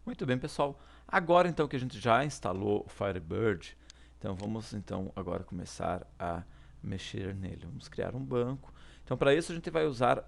Muito bem, pessoal. Agora então que a gente já instalou o Firebird, então vamos então agora começar a mexer nele. Vamos criar um banco. Então para isso a gente vai usar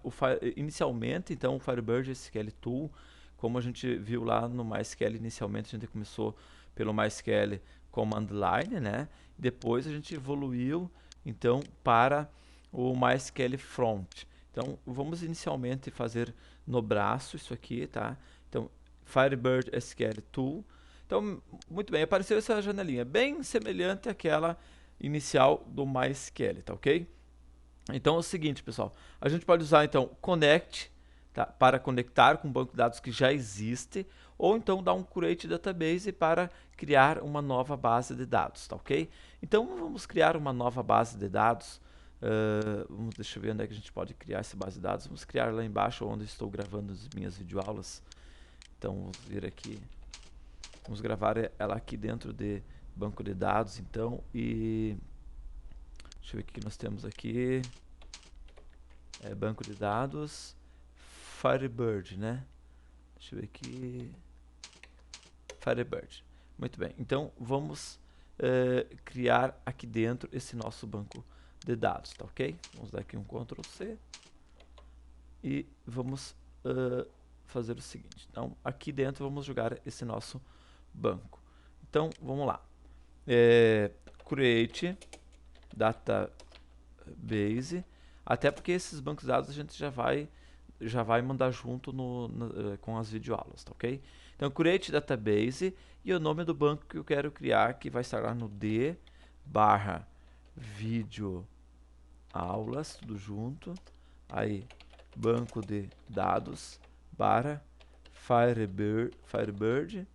inicialmente então o Firebird SQL Tool, como a gente viu lá no MySQL inicialmente a gente começou pelo MySQL Command Line, né? Depois a gente evoluiu então para o MySQL Front. Então vamos inicialmente fazer no braço isso aqui, tá? Então Firebird SQL Tool. Então, muito bem, apareceu essa janelinha, bem semelhante àquela inicial do MySQL, tá ok? Então é o seguinte, pessoal, a gente pode usar então Connect, tá, para conectar com um banco de dados que já existe, ou então dar um Create Database para criar uma nova base de dados, tá ok? Então vamos criar uma nova base de dados. Deixa eu ver onde é que a gente pode criar essa base de dados. Vamos criar lá embaixo onde estou gravando as minhas videoaulas. Então vamos vir aqui, vamos gravar ela aqui dentro de banco de dados, então, e deixa eu ver o que nós temos aqui, banco de dados, Firebird, né? Deixa eu ver aqui, Firebird. Muito bem, então vamos criar aqui dentro esse nosso banco de dados, tá ok? Vamos dar aqui um Ctrl C e vamos fazer o seguinte. Então, aqui dentro vamos jogar esse nosso banco. Então, vamos lá. Create database, até porque esses bancos de dados a gente já vai mandar junto com as videoaulas, tá ok? Então, create database e o nome do banco que eu quero criar, que vai estar lá no D barra videoaulas, tudo junto. Aí, banco de dados barra Firebird.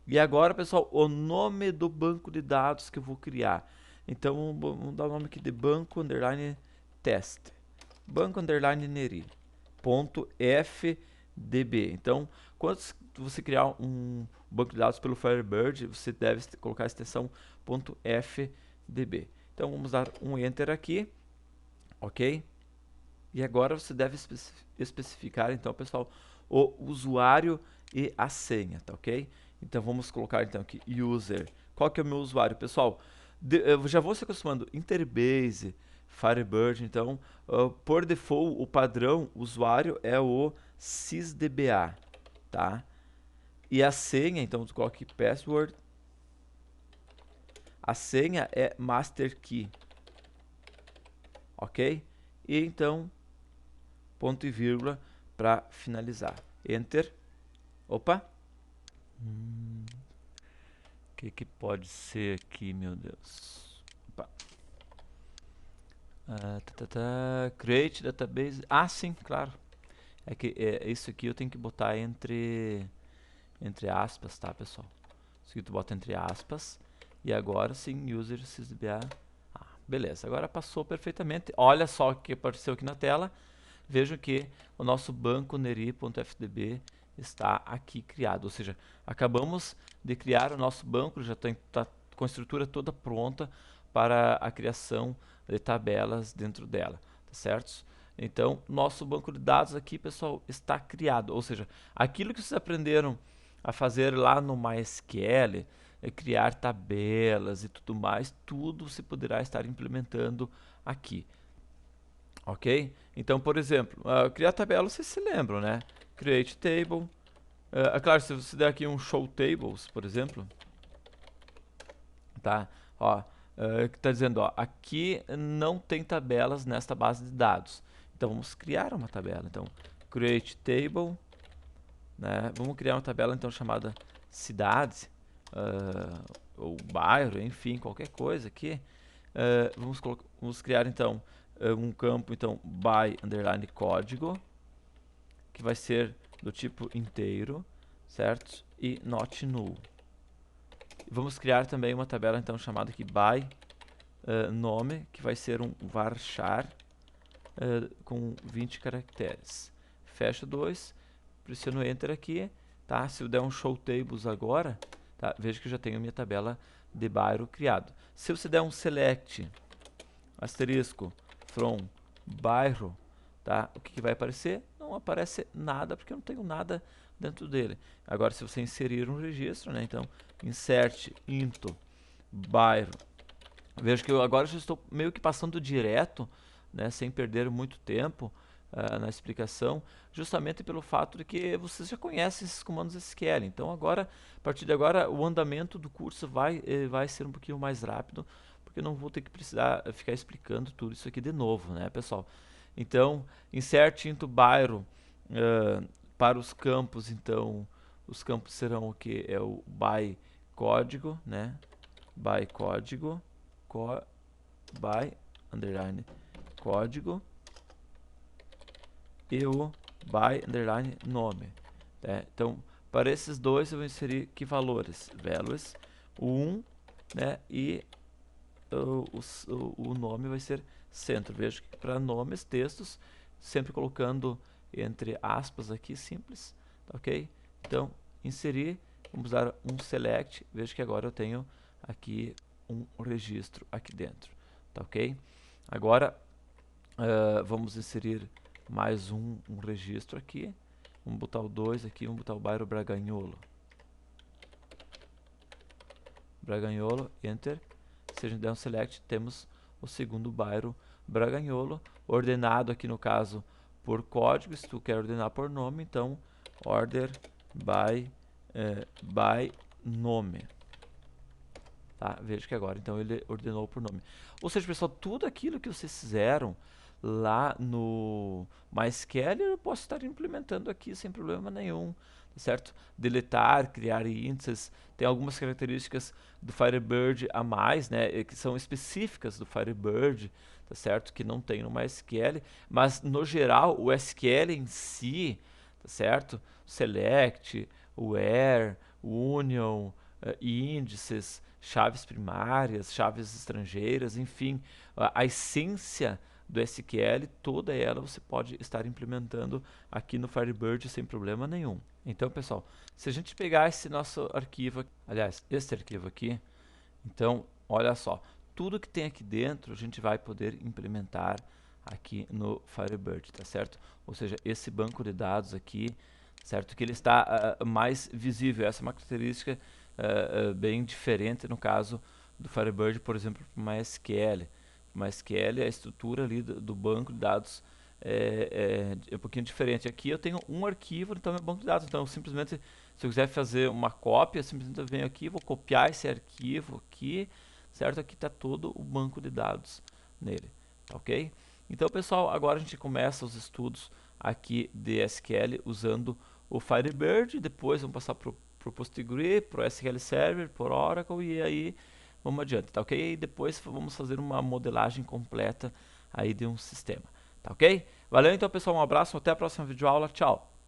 E agora, pessoal, o nome do banco de dados que eu vou criar. Então, vamos dar o nome aqui de banco underline test. Banco underline neri. Ponto FDB. Então, quando você criar um banco de dados pelo Firebird, você deve colocar a extensão .fdb. Então, vamos dar um Enter aqui. Ok? E agora você deve especificar, então, pessoal, o usuário e a senha, tá ok? Então vamos colocar então aqui user. Qual que é o meu usuário, pessoal? Eu já vou se acostumando. Interbase, Firebird, então, por default, o padrão usuário é o sysdba, tá? E a senha, então, tu coloca aqui password. A senha é master key, ok? E então ponto e vírgula para finalizar. Enter. Opa. O que pode ser aqui, meu Deus? Opa. Create database. Ah, sim, claro. É que isso aqui eu tenho que botar entre aspas, tá, pessoal? Isso aqui tu bota entre aspas. E agora sim, user sysdba. Ah, beleza. Agora passou perfeitamente. Olha só o que apareceu aqui na tela. Vejam que o nosso banco neri.fdb está aqui criado, ou seja, acabamos de criar o nosso banco, já está com a estrutura toda pronta para a criação de tabelas dentro dela, tá certo? Então, nosso banco de dados aqui, pessoal, está criado, ou seja, aquilo que vocês aprenderam a fazer lá no MySQL, criar tabelas e tudo mais, tudo se poderá estar implementando aqui. Ok? Então, por exemplo, criar tabela, vocês se lembram, né? Create table. Claro, se você der aqui um show tables, por exemplo, tá? Ó, que está dizendo, ó, aqui não tem tabelas nesta base de dados. Então, vamos criar uma tabela. Então, create table, né? Vamos criar uma tabela, então, chamada cidades, ou bairro, enfim, qualquer coisa aqui. Vamos criar, então, um campo, então, by underline código, que vai ser do tipo inteiro, certo? E not null. Vamos criar também uma tabela, então, chamada aqui by nome, que vai ser um varchar com 20 caracteres. Fecha 2, pressiono Enter aqui, tá? Se eu der um show tables agora, tá? Veja que eu já tenho a minha tabela de bairro criado. Se você der um select asterisco from bairro, tá? O que vai aparecer? Não aparece nada, porque eu não tenho nada dentro dele. Agora, se você inserir um registro, né, então insert into bairro. Vejo que eu agora já estou meio que passando direto, né, sem perder muito tempo na explicação, justamente pelo fato de que vocês já conhecem esses comandos SQL. Então agora, a partir de agora, o andamento do curso vai ser um pouquinho mais rápido, porque eu não vou ter que precisar ficar explicando tudo isso aqui de novo, né, pessoal? Então, insert into bairro para os campos, então, os campos serão o que? É o by código, né? By código, by underline código e o by underline nome. Né? Então, para esses dois eu vou inserir que valores? Values, o 1, né? E o nome vai ser centro. Veja que para nomes, textos, sempre colocando entre aspas aqui, simples, tá ok? Então, inserir, vamos usar um select, veja que agora eu tenho aqui um registro aqui dentro, tá ok? Agora, vamos inserir mais um registro aqui, vamos botar o 2 aqui, vamos botar o bairro Braganholo. Braganholo, enter. Se a gente der um select, temos o segundo bairro Braganholo, ordenado aqui no caso por código. Se tu quer ordenar por nome, então order by nome. Tá? Veja que agora então ele ordenou por nome. Ou seja, pessoal, tudo aquilo que vocês fizeram lá no MySQL eu posso estar implementando aqui sem problema nenhum, certo? Deletar, criar índices, tem algumas características do Firebird a mais, né, que são específicas do Firebird, tá certo? Que não tem no MySQL, mas no geral o SQL em si, tá certo? Select, where, union, índices, chaves primárias, chaves estrangeiras, enfim, a essência do SQL, toda ela você pode estar implementando aqui no Firebird sem problema nenhum. Então, pessoal, se a gente pegar esse nosso arquivo, aliás, esse arquivo aqui, então, olha só, tudo que tem aqui dentro a gente vai poder implementar aqui no Firebird, tá certo? Ou seja, esse banco de dados aqui, certo? Que ele está mais visível, essa é uma característica bem diferente no caso do Firebird, por exemplo, para o MySQL. MySQL, a estrutura ali do banco de dados é um pouquinho diferente. Aqui eu tenho um arquivo, então é banco de dados. Então, simplesmente, se eu quiser fazer uma cópia, simplesmente eu venho aqui, vou copiar esse arquivo aqui, certo? Aqui está todo o banco de dados nele, tá ok? Então, pessoal, agora a gente começa os estudos aqui de SQL usando o Firebird, depois vamos passar para o PostgreSQL, para o SQL Server, por Oracle e aí vamos adiante, tá ok? E depois vamos fazer uma modelagem completa aí de um sistema, tá ok? Valeu então, pessoal, um abraço, até a próxima videoaula, tchau!